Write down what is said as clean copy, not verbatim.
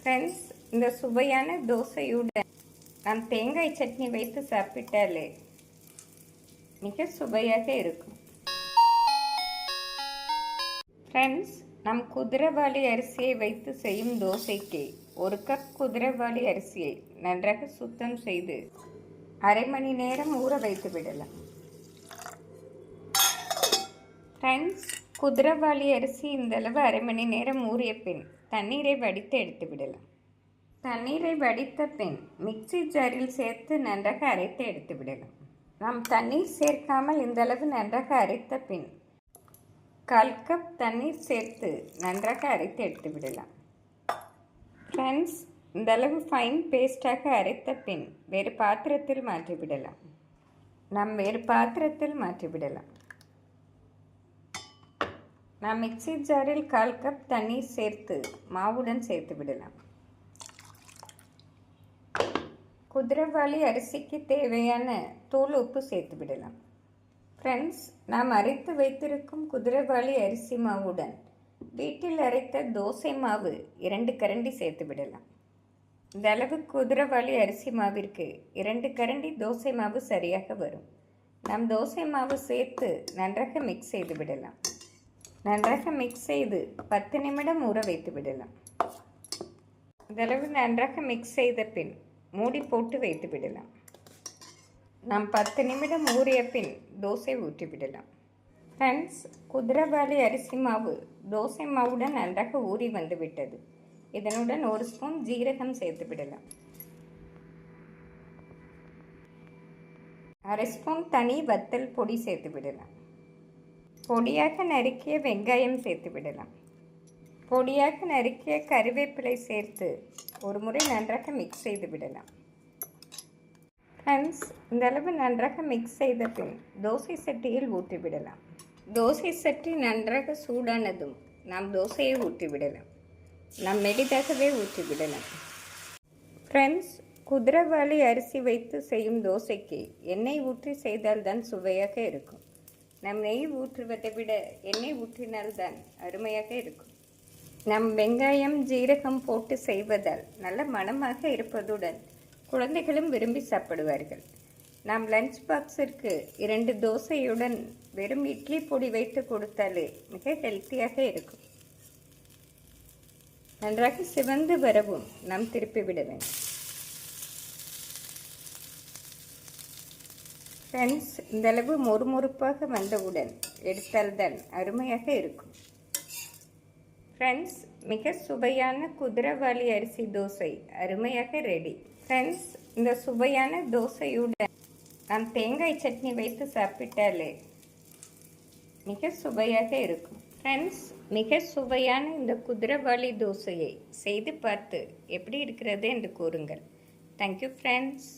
Friends, இந்த சுவையான தோசையுடன் நாம் தேங்காய் சட்னி வைத்து சாப்பிட்டாலே மிக சுவையாக இருக்கும். ஃப்ரெண்ட்ஸ், நம் குதிரைவாலி அரிசியை வைத்து செய்யும் தோசைக்கு 1 கப் குதிரைவாலி அரிசியை நன்றாக சுத்தம் செய்து அரை மணி நேரம் ஊற வைத்து விடலாம். ஃப்ரெண்ட்ஸ், குதிரைவாலி அரிசி இந்தளவு அரை மணி நேரம் ஊறிய பின் தண்ணீரை வடித்து எடுத்து விடலாம். தண்ணீரை வடித்த பின் மிக்சி ஜாரில் சேர்த்து நன்றாக அரைத்து எடுத்து விடலாம். நாம் தண்ணீர் சேர்க்காமல் இந்தளவு நன்றாக அரைத்த பின் 1/4 கப் தண்ணீர் சேர்த்து நன்றாக அரைத்து எடுத்து விடலாம். ஃப்ரெண்ட்ஸ், இந்தளவு ஃபைன் பேஸ்டாக அரைத்த பின் வேறு பாத்திரத்தில் மாற்றிவிடலாம். நாம் மிக்சி ஜாரில் 1/4 கப் தண்ணீர் சேர்த்து மாவுடன் சேர்த்து விடலாம். குதிரைவாலி அரிசிக்கு தேவையான தூள் உப்பு சேர்த்து விடலாம். ஃப்ரெண்ட்ஸ், நாம் அரைத்து வைத்திருக்கும் குதிரைவாலி அரிசி மாவுடன் வீட்டில் அரைத்த தோசை மாவு 2 கரண்டி சேர்த்து விடலாம். இந்த அளவு குதிரைவாலி அரிசி மாவிற்கு 2 கரண்டி தோசை மாவு சரியாக வரும். நாம் தோசை மாவு சேர்த்து நன்றாக மிக்ஸ் செய்து விடலாம். நன்றாக மிக்ஸ் செய்து 10 நிமிடம் ஊற வைத்து விடலாம். இதளவு நன்றாக மிக்ஸ் செய்த பின் மூடி போட்டு வைத்து விடலாம். நாம் 10 நிமிடம் ஊறிய பின் தோசை ஊற்றி விடலாம். ஃப்ரெண்ட்ஸ், குதிரைவாலி அரிசி மாவு தோசை மாவுடன் நன்றாக ஊறி வந்து விட்டது. இதனுடன் 1 ஸ்பூன் ஜீரகம் சேர்த்து விடலாம். அரை ஸ்பூன் தனி வத்தல் பொடி சேர்த்து விடலாம். பொடியாக நறுக்கிய வெங்காயம் சேர்த்து விடலாம். பொடியாக நறுக்கிய கறிவேப்பிலை சேர்த்து ஒரு முறை நன்றாக மிக்ஸ் செய்து விடலாம். ஃப்ரெண்ட்ஸ், இந்தளவு நன்றாக மிக்ஸ் செய்த பின் தோசை சட்டியில் ஊற்றி விடலாம். தோசை சட்டி நன்றாக சூடானதும் நாம் தோசையை ஊற்றி விடலாம். நாம் மெலிதாகவே ஊற்றி விடலாம். ஃப்ரெண்ட்ஸ், குதிரைவாலி அரிசி வைத்து செய்யும் தோசைக்கு எண்ணெய் ஊற்றி செய்தால்தான் சுவையாக இருக்கும். நம் நெய் ஊற்றுவதை விட எண்ணெய் ஊற்றினால்தான் அருமையாக இருக்கும். நம் வெங்காயம் ஜீரகம் போட்டு செய்வதால் நல்ல மணமாக இருப்பதுடன் குழந்தைகளும் விரும்பி சாப்பிடுவார்கள். நாம் லஞ்ச் பாக்ஸிற்கு 2 தோசையுடன் வெறும் இட்லி பொடி வைத்து கொடுத்தாலே மிக ஹெல்த்தியாக இருக்கும். நன்றாக சிவந்து வரவும் நாம் திருப்பி விட வேண்டும். ஃப்ரெண்ட்ஸ், இந்தளவு மொறுமொறுப்பாக வந்தவுடன் எடுத்தால்தான் அருமையாக இருக்கும். ஃப்ரெண்ட்ஸ், மிக சுவையான குதிரைவாலி அரிசி தோசை அருமையாக ரெடி. ஃப்ரெண்ட்ஸ், இந்த சுவையான தோசையுடன் நாம் தேங்காய் சட்னி வைத்து சாப்பிட்டாலே மிக சுவையாக இருக்கும். ஃப்ரெண்ட்ஸ், மிக சுவையான இந்த குதிரைவாலி தோசையை செய்து பார்த்து எப்படி இருக்கிறது என்று கூறுங்கள். Thank you friends.